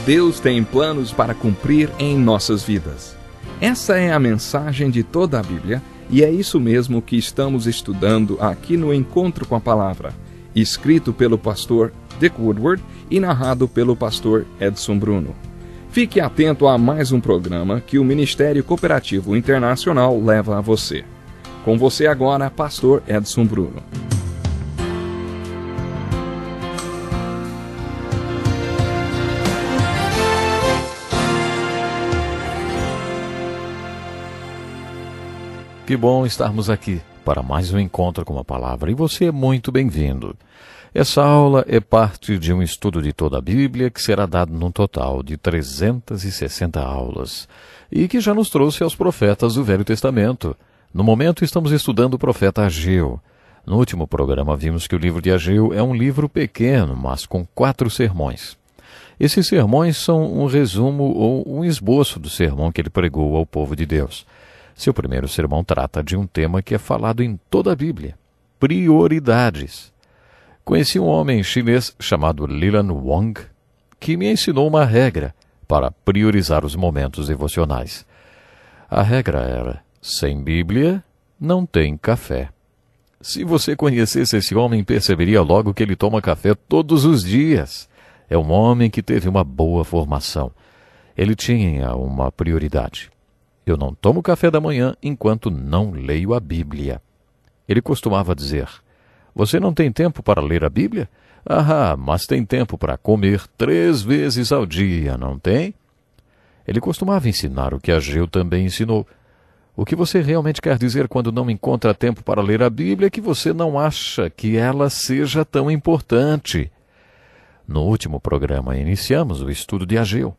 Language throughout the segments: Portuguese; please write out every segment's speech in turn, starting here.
Deus tem planos para cumprir em nossas vidas. Essa é a mensagem de toda a Bíblia e é isso mesmo que estamos estudando aqui no Encontro com a Palavra, escrito pelo pastor Dick Woodward e narrado pelo pastor Edson Bruno. Fique atento a mais um programa que o Ministério Cooperativo Internacional leva a você. Com você agora, pastor Edson Bruno. Que bom estarmos aqui para mais um Encontro com a Palavra, e você é muito bem-vindo. Essa aula é parte de um estudo de toda a Bíblia que será dado num total de 360 aulas e que já nos trouxe aos profetas do Velho Testamento. No momento estamos estudando o profeta Ageu. No último programa vimos que o livro de Ageu é um livro pequeno, mas com 4 sermões. Esses sermões são um resumo ou um esboço do sermão que ele pregou ao povo de Deus. Seu primeiro sermão trata de um tema que é falado em toda a Bíblia: prioridades. Conheci um homem chinês chamado Leland Wang, que me ensinou uma regra para priorizar os momentos devocionais. A regra era: sem Bíblia, não tem café. Se você conhecesse esse homem, perceberia logo que ele toma café todos os dias. É um homem que teve uma boa formação. Ele tinha uma prioridade. Eu não tomo café da manhã enquanto não leio a Bíblia. Ele costumava dizer: você não tem tempo para ler a Bíblia? Ah, mas tem tempo para comer 3 vezes ao dia, não tem? Ele costumava ensinar o que Ageu também ensinou. O que você realmente quer dizer quando não encontra tempo para ler a Bíblia é que você não acha que ela seja tão importante. No último programa iniciamos o estudo de Ageu.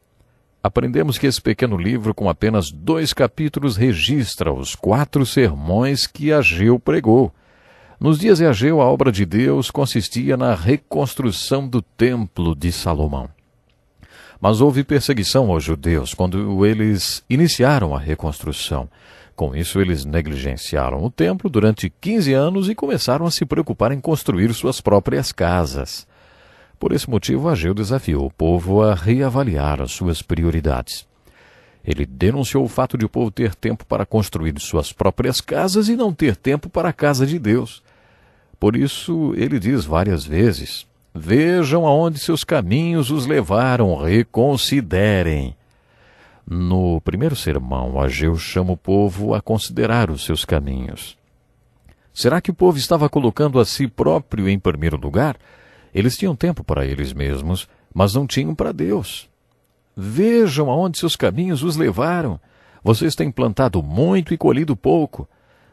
Aprendemos que esse pequeno livro, com apenas 2 capítulos, registra os 4 sermões que Ageu pregou. Nos dias de Ageu, a obra de Deus consistia na reconstrução do Templo de Salomão. Mas houve perseguição aos judeus quando eles iniciaram a reconstrução. Com isso, eles negligenciaram o templo durante 15 anos e começaram a se preocupar em construir suas próprias casas. Por esse motivo, Ageu desafiou o povo a reavaliar as suas prioridades. Ele denunciou o fato de o povo ter tempo para construir suas próprias casas e não ter tempo para a casa de Deus. Por isso, ele diz várias vezes: vejam aonde seus caminhos os levaram, reconsiderem. No primeiro sermão, Ageu chama o povo a considerar os seus caminhos. Será que o povo estava colocando a si próprio em primeiro lugar? Eles tinham tempo para eles mesmos, mas não tinham para Deus. Vejam aonde seus caminhos os levaram. Vocês têm plantado muito e colhido pouco.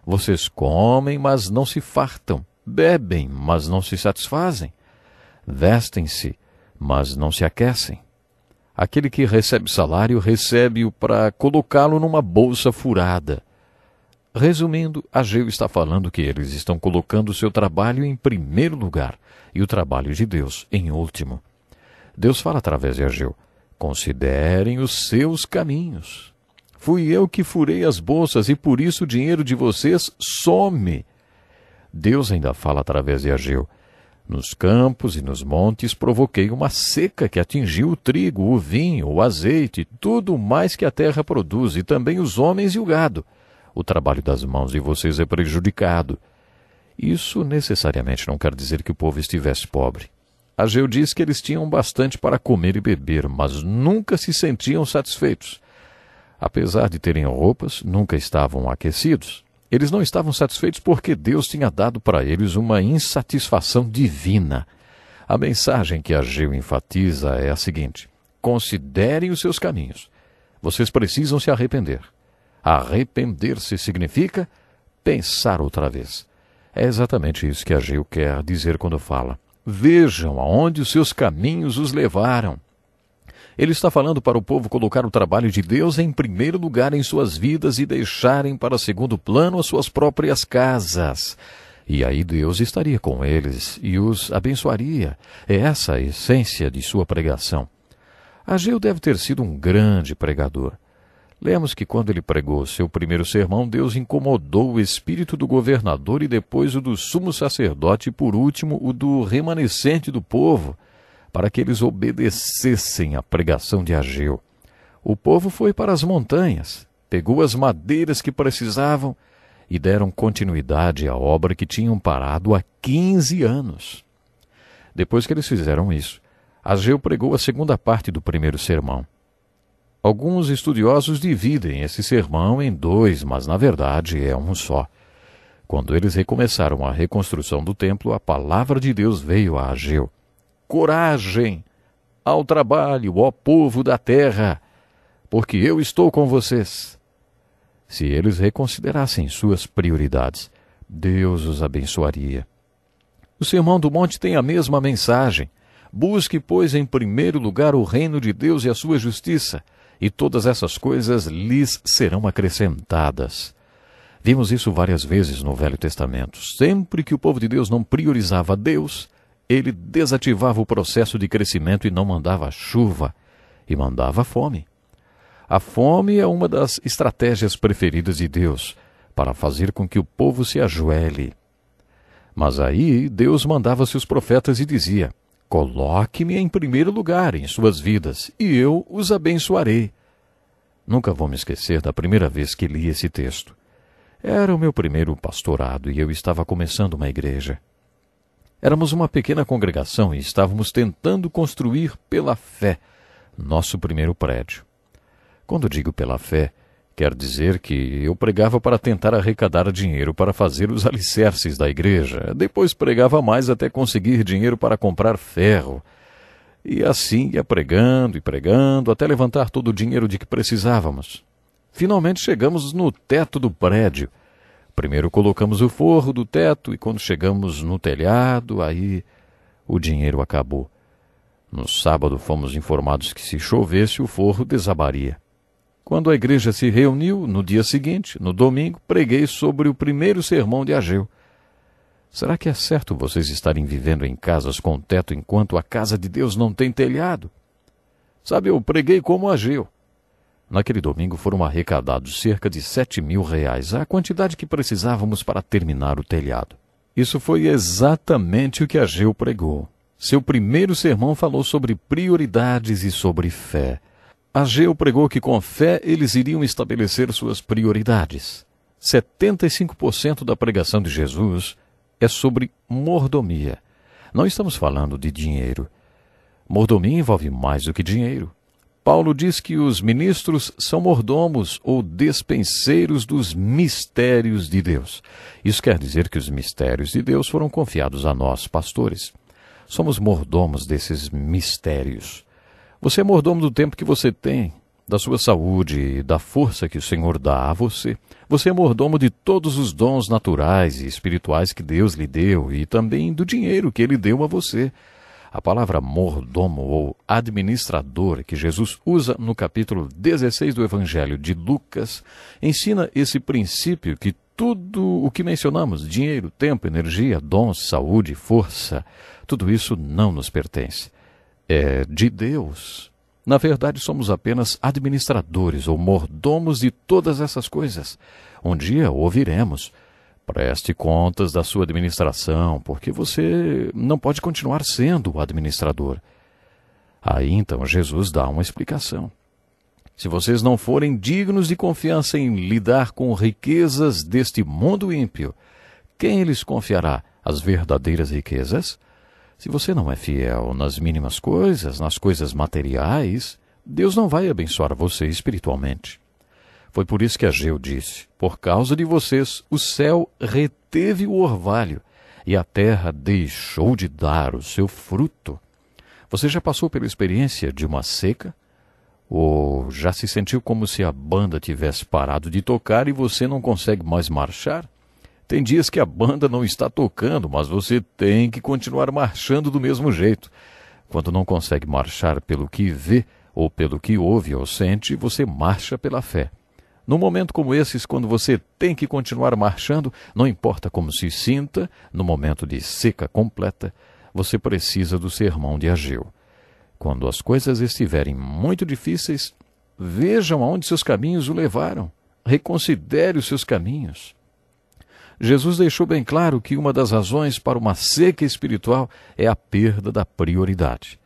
Vocês comem, mas não se fartam. Bebem, mas não se satisfazem. Vestem-se, mas não se aquecem. Aquele que recebe salário, recebe-o para colocá-lo numa bolsa furada. Resumindo, Ageu está falando que eles estão colocando o seu trabalho em primeiro lugar e o trabalho de Deus em último. Deus fala através de Ageu: considerem os seus caminhos. Fui eu que furei as bolsas e por isso o dinheiro de vocês some. Deus ainda fala através de Ageu: nos campos e nos montes provoquei uma seca que atingiu o trigo, o vinho, o azeite, tudo mais que a terra produz, e também os homens e o gado. O trabalho das mãos de vocês é prejudicado. Isso necessariamente não quer dizer que o povo estivesse pobre. Ageu diz que eles tinham bastante para comer e beber, mas nunca se sentiam satisfeitos. Apesar de terem roupas, nunca estavam aquecidos. Eles não estavam satisfeitos porque Deus tinha dado para eles uma insatisfação divina. A mensagem que Ageu enfatiza é a seguinte: considerem os seus caminhos. Vocês precisam se arrepender. Arrepender-se significa pensar outra vez. É exatamente isso que Ageu quer dizer quando fala: vejam aonde os seus caminhos os levaram. Ele está falando para o povo colocar o trabalho de Deus em primeiro lugar em suas vidas e deixarem para segundo plano as suas próprias casas. E aí Deus estaria com eles e os abençoaria. É essa a essência de sua pregação. Ageu deve ter sido um grande pregador. Lemos que quando ele pregou seu primeiro sermão, Deus incomodou o espírito do governador e depois o do sumo sacerdote e por último o do remanescente do povo, para que eles obedecessem à pregação de Ageu. O povo foi para as montanhas, pegou as madeiras que precisavam e deram continuidade à obra que tinham parado há 15 anos. Depois que eles fizeram isso, Ageu pregou a segunda parte do primeiro sermão. Alguns estudiosos dividem esse sermão em dois, mas na verdade é um só. Quando eles recomeçaram a reconstrução do templo, a palavra de Deus veio a Ageu. Coragem! Ao trabalho, ó povo da terra, porque eu estou com vocês. Se eles reconsiderassem suas prioridades, Deus os abençoaria. O Sermão do Monte tem a mesma mensagem. Busque, pois, em primeiro lugar o reino de Deus e a sua justiça, e todas essas coisas lhes serão acrescentadas. Vimos isso várias vezes no Velho Testamento. Sempre que o povo de Deus não priorizava Deus, ele desativava o processo de crescimento e não mandava chuva, e mandava fome. A fome é uma das estratégias preferidas de Deus para fazer com que o povo se ajoelhe. Mas aí Deus mandava seus profetas e dizia: coloque-me em primeiro lugar em suas vidas, e eu os abençoarei. Nunca vou me esquecer da primeira vez que li esse texto. Era o meu primeiro pastorado e eu estava começando uma igreja. Éramos uma pequena congregação e estávamos tentando construir pela fé nosso primeiro prédio. Quando digo pela fé, quer dizer que eu pregava para tentar arrecadar dinheiro para fazer os alicerces da igreja. Depois pregava mais até conseguir dinheiro para comprar ferro. E assim ia pregando e pregando até levantar todo o dinheiro de que precisávamos. Finalmente chegamos no teto do prédio. Primeiro colocamos o forro do teto e quando chegamos no telhado, aí o dinheiro acabou. No sábado fomos informados que se chovesse o forro desabaria. Quando a igreja se reuniu, no dia seguinte, no domingo, preguei sobre o primeiro sermão de Ageu. Será que é certo vocês estarem vivendo em casas com teto enquanto a casa de Deus não tem telhado? Sabe, eu preguei como Ageu. Naquele domingo foram arrecadados cerca de R$7.000, a quantidade que precisávamos para terminar o telhado. Isso foi exatamente o que Ageu pregou. Seu primeiro sermão falou sobre prioridades e sobre fé. Ageu pregou que com fé eles iriam estabelecer suas prioridades. 75% da pregação de Jesus é sobre mordomia. Não estamos falando de dinheiro. Mordomia envolve mais do que dinheiro. Paulo diz que os ministros são mordomos ou despenseiros dos mistérios de Deus. Isso quer dizer que os mistérios de Deus foram confiados a nós, pastores. Somos mordomos desses mistérios. Você é mordomo do tempo que você tem, da sua saúde e da força que o Senhor dá a você. Você é mordomo de todos os dons naturais e espirituais que Deus lhe deu e também do dinheiro que Ele deu a você. A palavra mordomo ou administrador que Jesus usa no capítulo 16 do Evangelho de Lucas ensina esse princípio que tudo o que mencionamos, dinheiro, tempo, energia, dons, saúde, força, tudo isso não nos pertence. É de Deus. Na verdade, somos apenas administradores ou mordomos de todas essas coisas. Um dia ouviremos: preste contas da sua administração, porque você não pode continuar sendo o administrador. Aí então Jesus dá uma explicação. Se vocês não forem dignos de confiança em lidar com riquezas deste mundo ímpio, quem lhes confiará as verdadeiras riquezas? Se você não é fiel nas mínimas coisas, nas coisas materiais, Deus não vai abençoar você espiritualmente. Foi por isso que Ageu disse: por causa de vocês, o céu reteve o orvalho e a terra deixou de dar o seu fruto. Você já passou pela experiência de uma seca? Ou já se sentiu como se a banda tivesse parado de tocar e você não consegue mais marchar? Tem dias que a banda não está tocando, mas você tem que continuar marchando do mesmo jeito. Quando não consegue marchar pelo que vê, ou pelo que ouve ou sente, você marcha pela fé. Num momento como esses, quando você tem que continuar marchando, não importa como se sinta, no momento de seca completa, você precisa do sermão de Ageu. Quando as coisas estiverem muito difíceis, vejam aonde seus caminhos o levaram. Reconsidere os seus caminhos. Jesus deixou bem claro que uma das razões para uma seca espiritual é a perda da prioridade.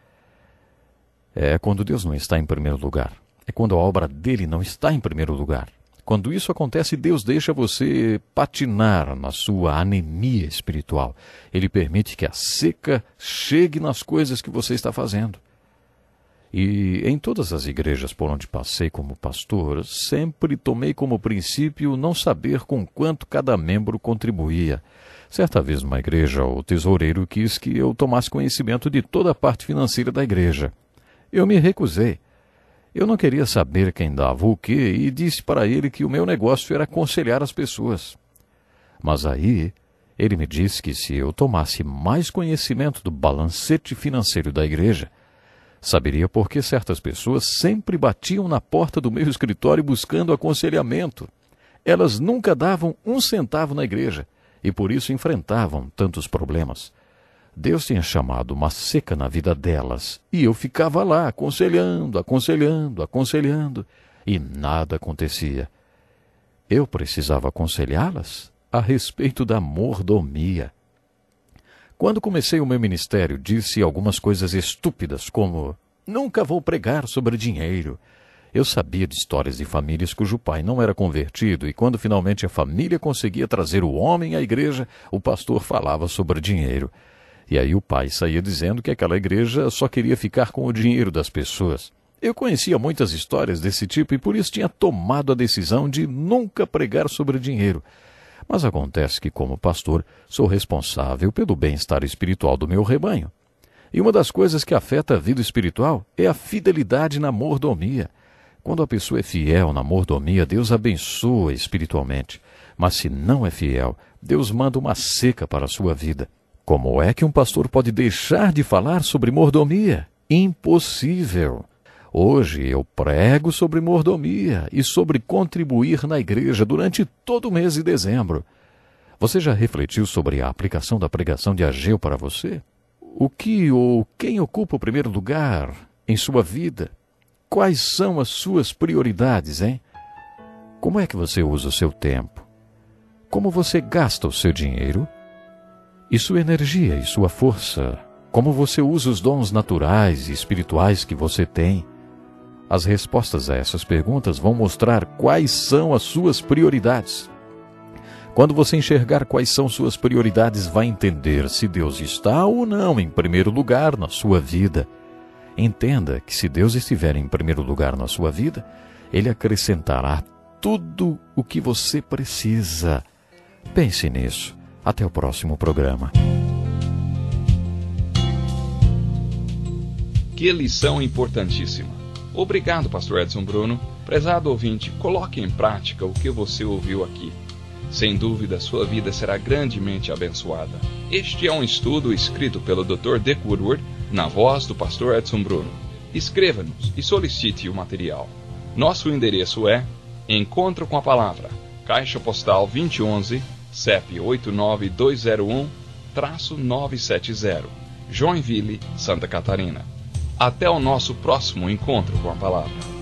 É quando Deus não está em primeiro lugar. É quando a obra dele não está em primeiro lugar. Quando isso acontece, Deus deixa você patinar na sua anemia espiritual. Ele permite que a seca chegue nas coisas que você está fazendo. E em todas as igrejas por onde passei como pastor, sempre tomei como princípio não saber com quanto cada membro contribuía. Certa vez numa igreja, o tesoureiro quis que eu tomasse conhecimento de toda a parte financeira da igreja. Eu me recusei. Eu não queria saber quem dava o quê e disse para ele que o meu negócio era aconselhar as pessoas. Mas aí ele me disse que se eu tomasse mais conhecimento do balancete financeiro da igreja, saberia por que certas pessoas sempre batiam na porta do meu escritório buscando aconselhamento. Elas nunca davam um centavo na igreja e por isso enfrentavam tantos problemas. Deus tinha chamado uma seca na vida delas e eu ficava lá aconselhando, e nada acontecia. Eu precisava aconselhá-las a respeito da mordomia. Quando comecei o meu ministério, disse algumas coisas estúpidas, como: nunca vou pregar sobre dinheiro. Eu sabia de histórias de famílias cujo pai não era convertido e quando finalmente a família conseguia trazer o homem à igreja, o pastor falava sobre dinheiro. E aí o pai saía dizendo que aquela igreja só queria ficar com o dinheiro das pessoas. Eu conhecia muitas histórias desse tipo e por isso tinha tomado a decisão de nunca pregar sobre dinheiro. Mas acontece que, como pastor, sou responsável pelo bem-estar espiritual do meu rebanho. E uma das coisas que afeta a vida espiritual é a fidelidade na mordomia. Quando a pessoa é fiel na mordomia, Deus abençoa espiritualmente. Mas se não é fiel, Deus manda uma seca para a sua vida. Como é que um pastor pode deixar de falar sobre mordomia? Impossível! Hoje eu prego sobre mordomia e sobre contribuir na igreja durante todo o mês de dezembro. Você já refletiu sobre a aplicação da pregação de Ageu para você? O que ou quem ocupa o primeiro lugar em sua vida? Quais são as suas prioridades, hein? Como é que você usa o seu tempo? Como você gasta o seu dinheiro? E sua energia e sua força? Como você usa os dons naturais e espirituais que você tem? As respostas a essas perguntas vão mostrar quais são as suas prioridades. Quando você enxergar quais são suas prioridades, vai entender se Deus está ou não em primeiro lugar na sua vida. Entenda que se Deus estiver em primeiro lugar na sua vida, Ele acrescentará tudo o que você precisa. Pense nisso. Até o próximo programa. Que lição importantíssima. Obrigado, pastor Edson Bruno. Prezado ouvinte, coloque em prática o que você ouviu aqui. Sem dúvida, sua vida será grandemente abençoada. Este é um estudo escrito pelo Dr. Dick Woodward, na voz do pastor Edson Bruno. Escreva-nos e solicite o material. Nosso endereço é Encontro com a Palavra, Caixa Postal 2011, CEP 89201-970, Joinville, Santa Catarina. Até o nosso próximo encontro com a Palavra.